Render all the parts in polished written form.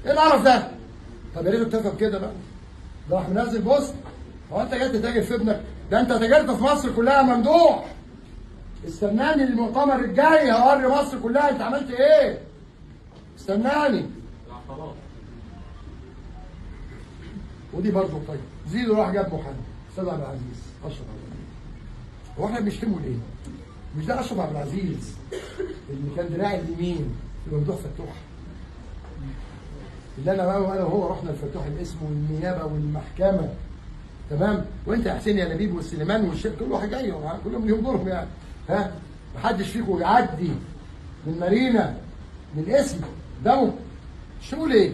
ايه القرف ده؟ طب يا ريت تفهم كده بقى. ده راح منزل بوست. هو انت جاي تتاجر في ابنك؟ ده انت تاجرت في مصر كلها ممدوح. استناني المؤتمر الجاي هوري مصر كلها انت عملت ايه. استناني. ودي برضه طيب. زيدو راح جاب محمد استاذ عبد العزيز اشرف عبد العزيز. هو احنا بنشتمه ليه؟ مش ده اشرف عبد العزيز اللي كان دراعي اليمين في ممدوح فتوح؟ اللي انا وهو رحنا الفتوح الاسم والنيابه والمحكمه. تمام؟ وانت يا حسين يا لبيب والسليمان والشيخ كل واحد جاي كلهم ليهم دورهم يعني. ها؟ محدش فيكم يعدي من مارينا من اسم دمه. شو ليه؟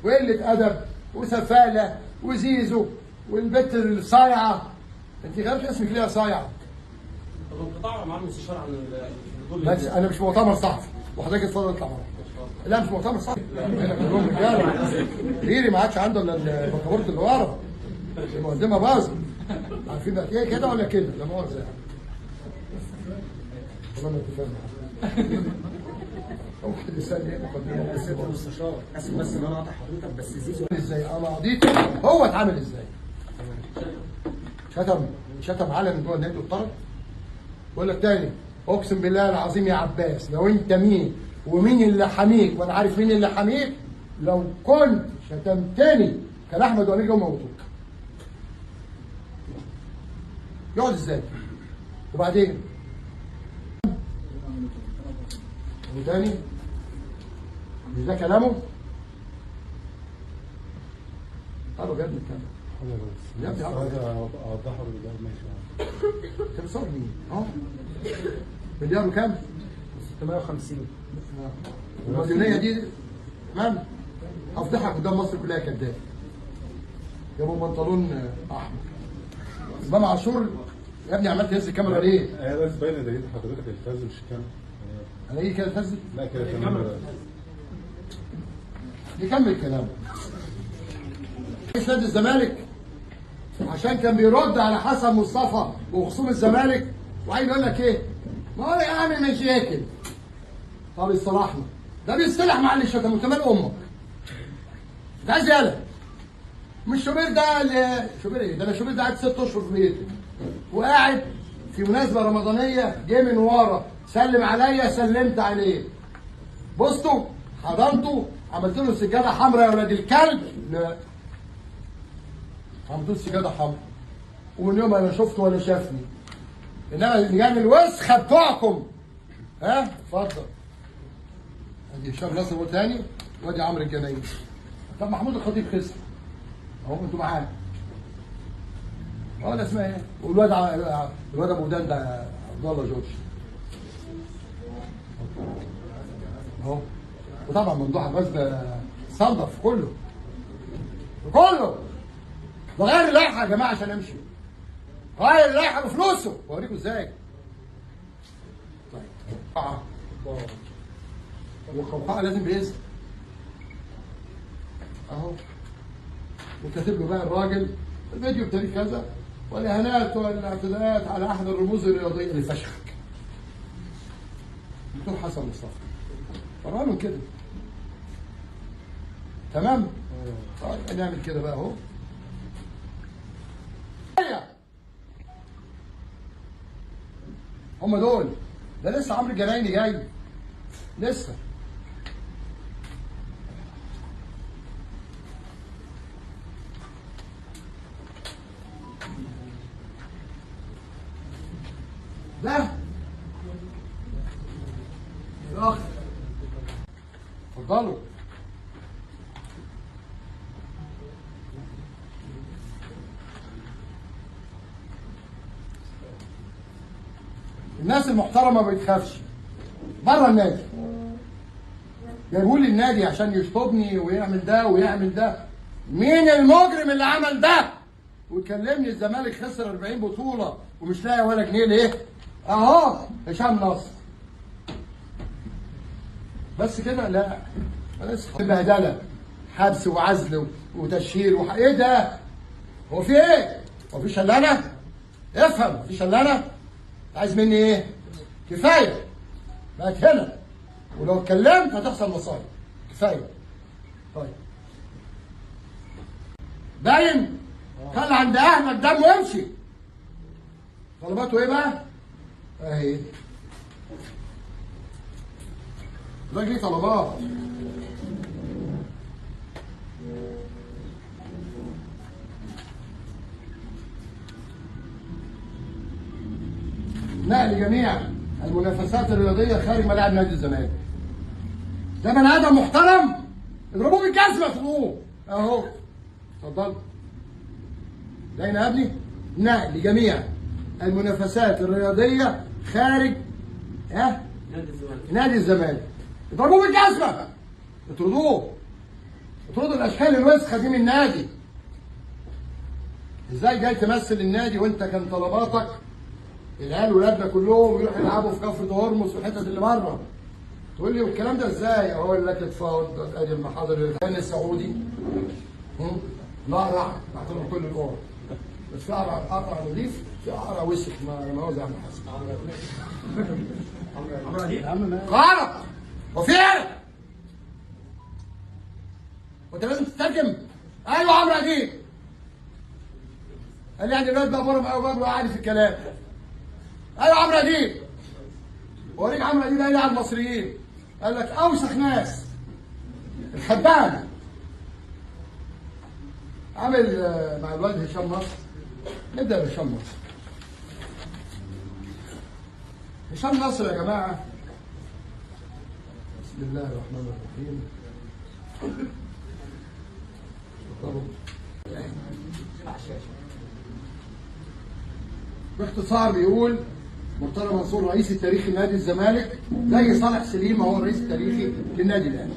وقله ادب وسفاله وزيزو والبت الصايعه. انت غيرت اسمك ليه يا صايعه؟ طب انقطاع مع المستشار عن الحضور. بس انا مش مؤتمر صحفي وحضرتك اتفضل اطلع بره. لا مش مؤتمر صحفي. احنا كلهم رجاله. ريري ما عادش عنده الا الباسبورت اللي ورا. المقدمه باظت. عارفين بقى ايه كده ولا كده؟ لا مؤاخذه يعني. والله ما انت فاهم. واحد يسالني مقدمه بس انت مستشار اسف بس ان انا قاطع حضرتك بس زيزو ازاي انا قضيت هو اتعامل ازاي؟ شتم علن جوه النادي واتطرد. بقول لك تاني اقسم بالله العظيم يا عباس لو انت مين ومين اللي حاميك وانا عارف مين اللي حاميك، لو كنت شتمتني كان احمد وامير جم موتوك. يقعد ازاي؟ وبعدين وتاني مش ده كلامه؟ قالوا جد الكلام. يا ابني اوضحه بالله ماشي. انت بتصور مين؟ اه مليار وكام؟ 650. المديونيه دي تمام؟ افضحك قدام مصر كلها كداب. جابوا بنطلون احمر. امام عاشور يا ابني عملت تهز الكاميرا ليه؟ هي بس باينه دليل حضرتك التزم مش كامل. انا ايه كده تهز؟ لا كده تمام. نكمل كلامه. رئيس نادي الزمالك عشان كان بيرد على حسن مصطفى وخصوم الزمالك وعايز يقول لك ايه؟ ما هو يعمل مشاكل. طب اصطلحنا. ده بيصطلح مع اللي شتمه انت مال امك. ده زياده. مش شوبير ده اللي شوبير ايه؟ ده انا شوبير ده قاعد 6 اشهر في بيتي. وقاعد في مناسبه رمضانيه جه من ورا سلم عليا سلمت عليه. بصته حضنته عملت له سجاده حمراء يا ولاد الكلب. لا عملت له سجاده حمراء ومن يوم انا شفته ولا شافني. انما اللجان الوسخه بتوعكم ها اتفضل. ادي هشام ناصر هو تاني وادي عمرو الجنايني. طب محمود الخطيب خسر اهو انتوا معانا. اه ده اسمها ايه؟ والواد الواد ابو ودان ده عبد الله جورج اهو. وطبعا ممدوح الغزل صنف كله ده غير اللائحه يا جماعه عشان امشي. غير اللائحه بفلوسه واوريكم ازاي. طيب والقوقعه لازم باذن اهو. وكاتب له بقى الراجل الفيديو بتاريخ كذا والاهانات والاعتداءات على احد الرموز الرياضيه اللي فشخك. دكتور حسن مصطفى قرا له كده تمام؟ طيب نعمل كده بقى اهو. هم دول. ده لسه عمرو الجنايني جاي لسه. ده الاخ اتفضلوا. الناس المحترمه ما بتخافش بره النادي. جايبوا لي النادي عشان يشطبني ويعمل ده ويعمل ده. مين المجرم اللي عمل ده؟ ويكلمني الزمالك خسر 40 بطوله ومش لاقي ولا جنيه ليه؟ اهو هشام نصر. بس كده؟ لا بس بهدله حبس وعزل وتشهير ايه ده؟ هو في ايه؟ هو في شلانه؟ افهم في شلانه؟ عايز مني ايه؟ كفايه بقت هنا ولو اتكلمت هتحصل مصايب. كفايه طيب باين؟ خلي عند اهلك دم وامشي. طلباته ايه بقى؟ اهي الراجل ليه طلبات. نقل جميع المنافسات الرياضيه خارج ملاعب نادي الزمالك. ده بني ادم محترم، اضربوه بالجزمه اضربوه اهو. اتفضل. باين يا ابني؟ نقل جميع المنافسات الرياضيه خارج نادي الزمالك. اضربوه بالجزمه، اطردوه، اطردوا الاشكال الوسخه دي من النادي. ازاي جاي تمثل النادي وانت كان طلباتك العيال ولادنا كلهم يروحوا يلعبوا في كفر هرمس والحتت اللي بره؟ تقول لي والكلام ده ازاي؟ اقول لك اتفضل ادي المحاضر الفني السعودي. لا راح اعتبر كل الاوض، بس في قرع نظيف، في قرع وسخ ما هو زي عم حسن. قرع وفعلا وانت لازم تترجم. ايوه عمرو اديب قال لي يعني الواد بقى برم قوي بقى قاعد في الكلام. ايوه عمرو اديب. اوريك عمرو اديب قال لي على المصريين، قال لك اوسخ ناس الخدام. عامل مع الواد هشام نصر. نبدا بهشام نصر. هشام نصر يا جماعه، بسم الله الرحمن الرحيم. باختصار بيقول مرتضى منصور رئيس التاريخي لنادي الزمالك زي صالح سليم هو الرئيس التاريخي للنادي الاهلي،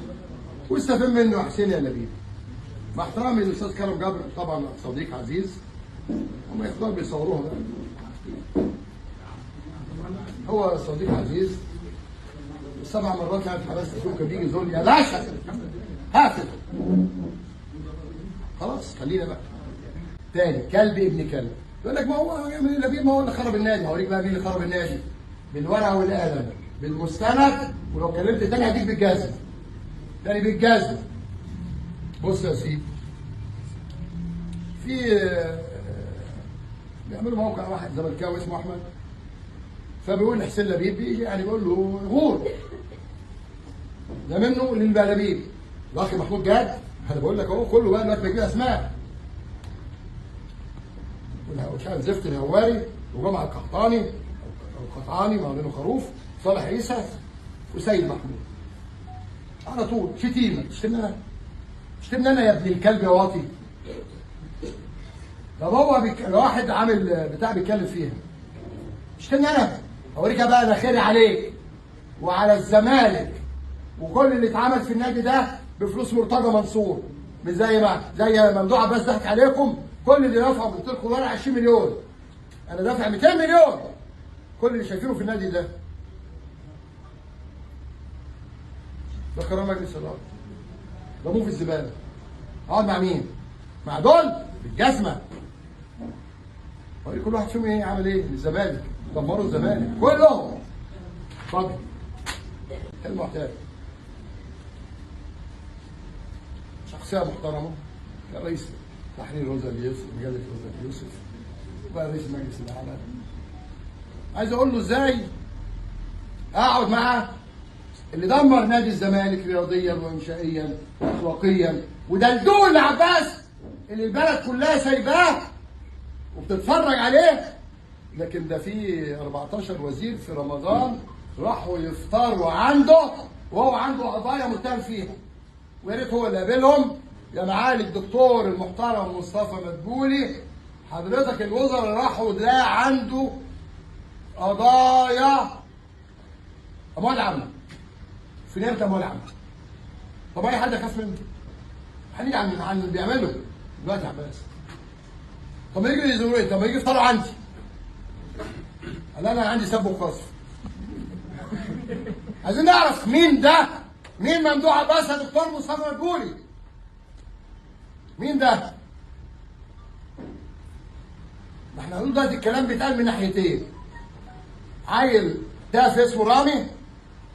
واستفاد منه حسين يا لبيب. مع احترامي للاستاذ كرم جبر طبعا صديق عزيز، هم يفضلوا بيصوروها بقى. هو صديق عزيز، 7 مرات يعني اتحبست اشوف كان بيجي زول يا باشا هاتف. خلاص خلينا بقى. تاني كلب ابن كلب. يقول لك ما هو لبيب ما هو اللي خرب النادي. هوريك بقى مين اللي خرب النادي. بالورقه والقلم بالمستند، ولو كلمت تاني هديك بالجزم. تاني بالجزم. بص يا سيدي، في بيعملوا موقع واحد زملكاوي اسمه احمد، فبيقول لحسين لبيب بيجي يعني بيقول له غور ده منه للبلابيب. الاخ محمود جاد، انا بقول لك اهو كله بقى دلوقتي بيجيب اسماء. وشان زفت الهواري وجمعه القحطاني او القطعاني ما بينه خروف، صالح عيسى وسيد محمود. على طول شتيمه. تشتمني انا؟ تشتمني انا يا ابن الكلب يا واطي؟ طب هو واحد عامل بتاع بيتكلم فيها. تشتمني انا؟ اوريك بقى انا خيري عليك وعلى الزمالك وكل اللي اتعمل في النادي ده بفلوس مرتضى منصور. مش زي ممدوح عباس ضحك عليكم. كل اللي دفعوا قلت لكم ورق 20 مليون، انا دافع 200 مليون. كل اللي شايفينه في النادي ده قرار مجلس الاداره. رموه في الزباله. اقعد مع مين؟ مع دول بالجزمه. كل واحد فيهم ايه عمل ايه للزمالك؟ دمروا الزمالك كلهم. اتفضل. المعتاد شخصيه محترمه، كان رئيس تحرير روزا اليوسف، مجله روزا اليوسف، وبقى رئيس المجلس الاعلى. عايز اقول له ازاي اقعد مع اللي دمر نادي الزمالك رياضيا وانشائيا واخلاقيا، وده الدول عباس اللي البلد كلها سايباه وبتتفرج عليه. لكن ده في 14 وزير في رمضان راحوا يفطروا عنده وهو عنده قضايا متهم فيها، ويا ريت هو اللي قابلهم. يا معالي الدكتور المحترم مصطفى مدبولي، حضرتك الوزراء اللي راحوا ده عنده قضايا اموال عامه، في نيابه اموال عامه. طب اي حد يخاف منه؟ هنيجي عن اللي بيعمله دلوقتي يا عباس. طب ما يجي يزوروا ايه؟ طب ما يجي يفطروا عندي. قال انا عندي سب وقذف. عايزين نعرف مين ده؟ مين ممدوح عباس يا دكتور مصطفى مدبولي؟ مين ده؟ ما احنا هنقول دلوقتي الكلام بيتقال من ناحيتين. عيل تافه اسمه رامي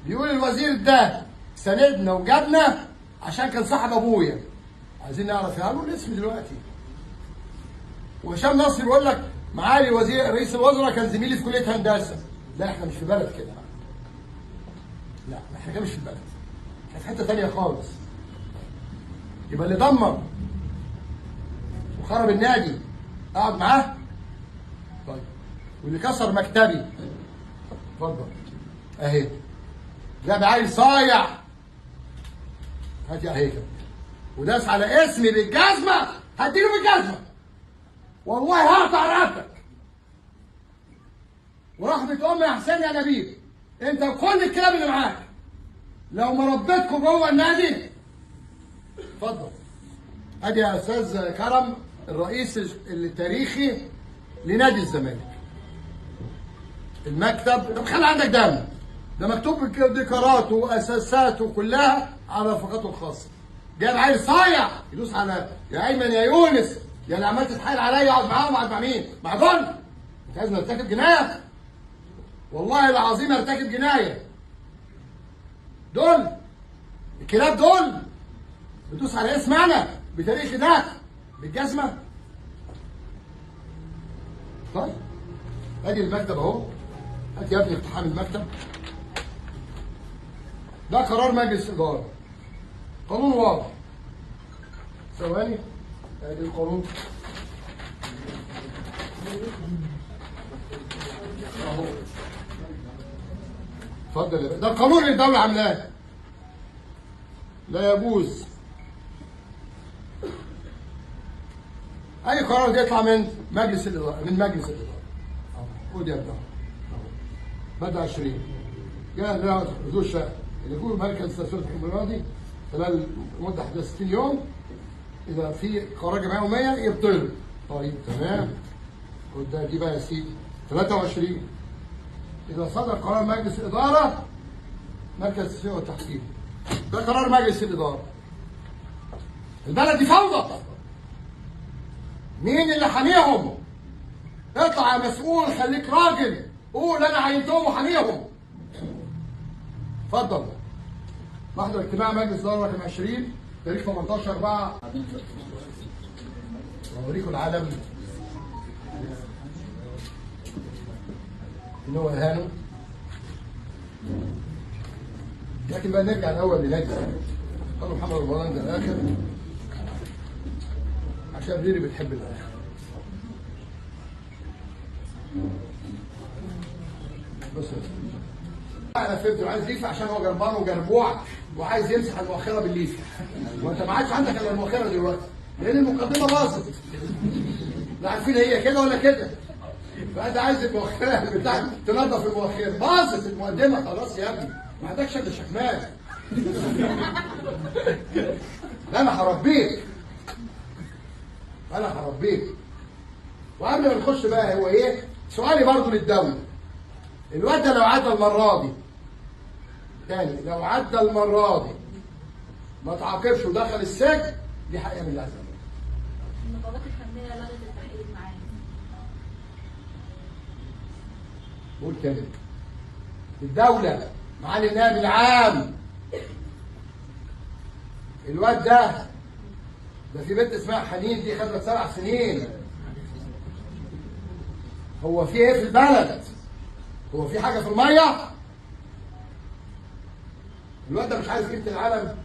بيقول الوزير ده ساندنا وجابنا عشان كان صاحب ابويا. عايزين نعرف له الاسم دلوقتي. وهشام نصر بيقول لك معالي وزير رئيس الوزراء كان زميلي في كليه هندسه. لا احنا مش في بلد كده. لا احنا كده مش في البلد. احنا في حته ثانيه خالص. يبقى اللي دمر وخرب النادي اقعد معاه؟ طيب. واللي كسر مكتبي اتفضل اهي. جاب عيل صايع هات يا هيكل وداس على اسمي بالجزمه، هديله بالجزمه والله هقطع رقبتك. ورحمه امي يا حسين يا نبيل، انت وكل الكلاب اللي معاك لو ما ربيتكم جوه النادي. اتفضل ادي يا استاذ كرم الرئيس التاريخي لنادي الزمالك. المكتب طب خلي عندك دم، ده مكتوب ديكوراته واساساته كلها على رفقاته الخاصه. جايب عيل صايع يدوس على يا ايمن يا يونس يا اللي عمال تتحايل عليا اقعد معاهم. اقعد مع مين؟ مع دول؟ انت عايزني ارتكب جنايه؟ والله العظيم ارتكب جنايه. دول الكلاب دول بتدوس على اسم انا بتاريخي ده بالجزمه. طيب ادي المكتب اهو. هات يا ابني اقتحام المكتب. ده قرار مجلس اداره. قانون واضح. ثواني ادي القانون اهو. اتفضل يا باشا. ده القانون اللي الدوله عاملاه. لا يجوز اي قرار يطلع من مجلس الاداره. خد يا ابني ماده 20 جاء ذو الشأن اللي يكون مركز تسويق الحكم الرياضي خلال مده 60 يوم اذا في قرار جمعيه عموميه يبطله. طيب تمام. خد ده دي بقى يا سيدي 23 اذا صدر قرار مجلس الاداره مركز التسويق والتحكيم. ده قرار مجلس الاداره. البلد دي فوضى. مين اللي حاميهم؟ اطلع يا مسؤول، خليك راجل، قول انا عينتهم وحاميهم. اتفضل. محضر اجتماع مجلس اداره رقم 20 تاريخ 18/4. اوريكم العلم ان هو اهانه. لكن بقى نرجع الاول لنادي الزمالك. قالوا محمد رمضان ده الاخر عشان ريري بتحب الاخر. بص انا فهمت عايز ليفه عشان هو جربان وجربوع وعايز يمسح المؤخره بالليفه. وانت ما عادش عندك الا المؤخره دلوقتي لان المقدمه باظت. لا عارفين هي كده ولا كده. فانت عايز المؤخره بتاعك تنظف المؤخره. باظت المقدمه خلاص يا ابني. ما عندكش الا شكمان. لا انا هربيك. انا هربيك. وقبل ما نخش بقى هو ايه؟ سؤالي برضه للدوله. الواد ده لو عدى المره دي تاني، لو عدى المره دي ما تعاقبش ودخل السجن دي حقيقه من العزم. النقابات الفنيه لغت التحقيق معاه. قول كده. الدوله معالي النائب العام الواد ده في بنت اسمها حنين دي خدت 7 سنين. هو في ايه في البلد؟ هو في حاجه في الميه؟ الواد ده مش عايز قيمه العالم.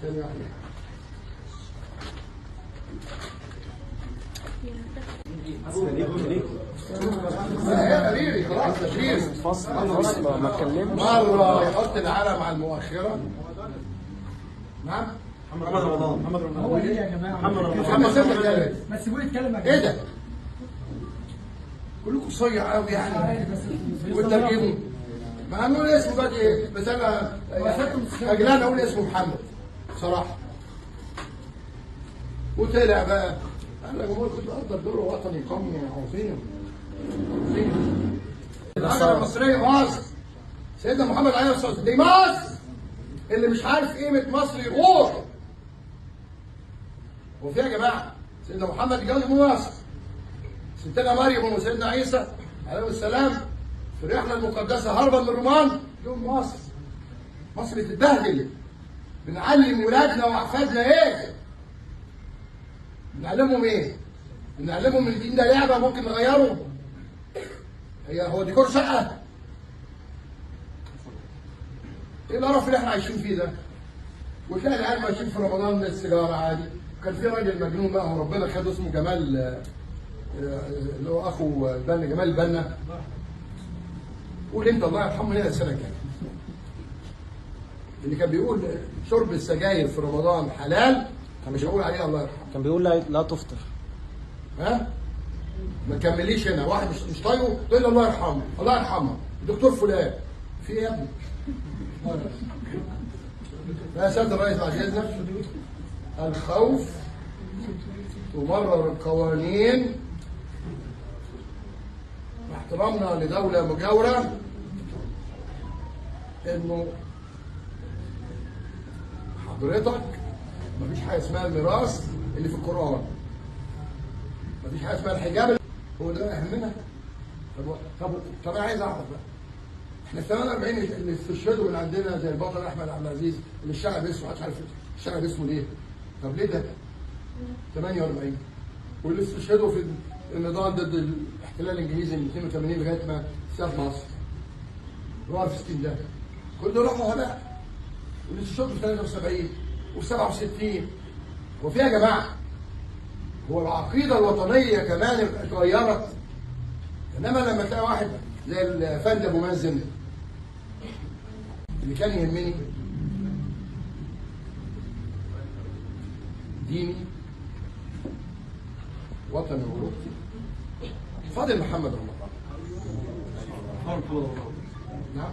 ثانيه واحده. يا قريري خلاص تشريف فصل ما اتكلمش. مره يحط العلم على المؤخره. نعم محمد رمضان. هو ايه يا جماعه؟ محمد سيبنا كده. ما تسيبوني اتكلم يا ايه جماعه. ده؟ كلكم صيع قوي يعني. والترجمه ما هنقول اسمه بقى ايه؟ بس انا اجلان اقول اسمه محمد بصراحه. وطلع بقى قال لك جمهور كنت اقدر دوره وطني قومي عظيم. الحاجه المصريه مصر. سيدنا محمد عليه الصلاه والسلام دي مصر. اللي مش عارف قيمه مصر يغور. هو في يا جماعه سيدنا محمد اتجوز مصر. ستنا مريم وسيدنا عيسى عليه السلام في الرحله المقدسه هربا من الرومان يوم مصر. مصر تتبهدل. بنعلم ولادنا واحفادنا ايه؟ بنعلمهم ايه؟ بنعلمهم ان الدين ده لعبه ممكن نغيره؟ هو ديكور شقه؟ ايه القرف اللي احنا عايشين فيه ده؟ وتلاقي العيال ماشيين في رمضان من السيجاره عادي. كان في راجل مجنون بقى هو ربنا خده اسمه جمال، اللي هو اخو البنا، جمال البنا. قول انت الله يرحمه هنا السنه الجايه. اللي كان بيقول شرب السجاير في رمضان حلال، مش هقول عليه الله يرحمه. كان بيقول لا تفطر. ها؟ ما تكمليش هنا، واحد مش طايقه تقول له الله يرحمه، الله يرحمه، الدكتور فلان. في ايه يا ابني؟ يا سيادة الرئيس بعد اذنك، الخوف تمرر القوانين باحترامنا لدولة مجاورة، انه حضرتك مفيش حاجة اسمها الميراث اللي في القرآن، مفيش حاجة اسمها الحجاب. هو ده يهمنا؟ طب انا عايز اعرف بقى، احنا ال 48 اللي استشهدوا من عندنا زي البطل احمد عبد العزيز اللي الشارع باسمه، محدش عارف الشارع باسمه ليه؟ طب ليه ده؟ 48 واللي استشهدوا في النضال ضد الاحتلال الانجليزي من 82 لغايه ما ساب مصر. روار في 60 ده كل دول راحوا هباء. واللي استشهدوا في 73 وفي 67. هو في يا جماعه؟ هو العقيده الوطنيه كمان اتغيرت؟ انما لما تلاقي واحد زي الفند ابو مازن اللي كان يهمني ديني وطني وأوروبي، فاضل محمد رمضان. نعم،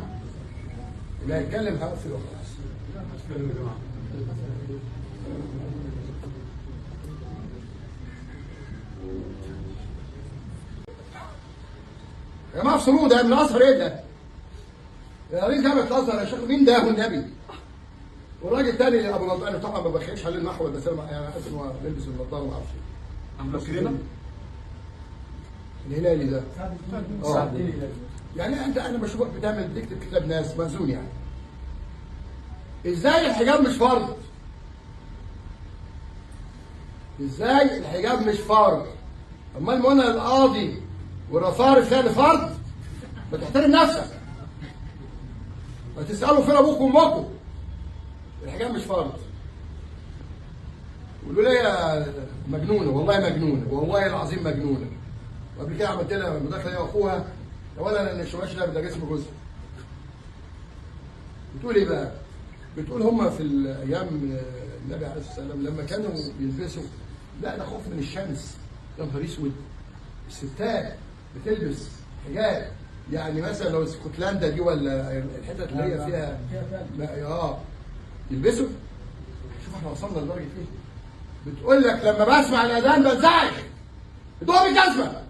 اللي هيتكلم هقفل وخلاص. يا جماعه افصلوه، ده من الازهر. ايه ده؟ يا ريت جامعه الازهر يا شيخ، مين ده والنبي؟ والراجل الثاني اللي ابو نضاره طبعا ما بخيلش عليه المحور، بس انا يعني حاسس ان هو بيلبس النضاره ما اعرفش. عم الهلالي ده يعني انا بشوفك بتعمل بتكتب كتاب ناس مأذون يعني. ازاي الحجاب مش فرض؟ ازاي الحجاب مش فرض؟ امال منى القاضي والرصارف فيها فرض؟ ما تحترم نفسك، ما تسالوا فين ابوك وامكم. الحجاب مش فرض. والولايه مجنونه، والله مجنونه، والله العظيم مجنونه. وقبل كده عملت لها مداخله هي واخوها، اولا ان الشباش ده جسم جزء. بتقول ايه بقى؟ بتقول هم في الايام النبي عليه الصلاه والسلام لما كانوا بيلبسوا، لا ده خوف من الشمس. يا نهار اسود، الستات بتلبس حجاب. يعني مثلا لو اسكتلندا دي ولا الحتت اللي هي فيها يلبسوا. شوف احنا وصلنا لدرجه ايه؟ بتقول لك لما بسمع الاذان بنزعج، ادوها بالجزمه.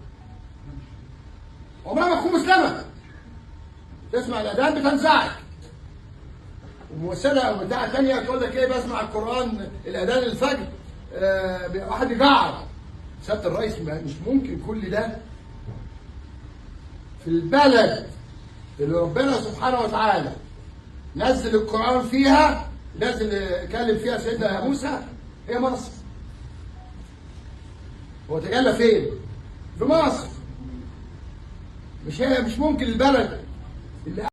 عمرها ما تكون مسلمه تسمع الاذان بتنزعج. وممثله او بتاعه ثانيه تقول لك ايه، بسمع القران الاذان الفجر واحد يجعر. سياده الرئيس مش ممكن كل ده في البلد اللي ربنا سبحانه وتعالى نزل القرآن فيها، نزل كلم فيها سيدنا موسى، هي مصر. هو تجلى فين؟ في مصر. مش ممكن البلد اللي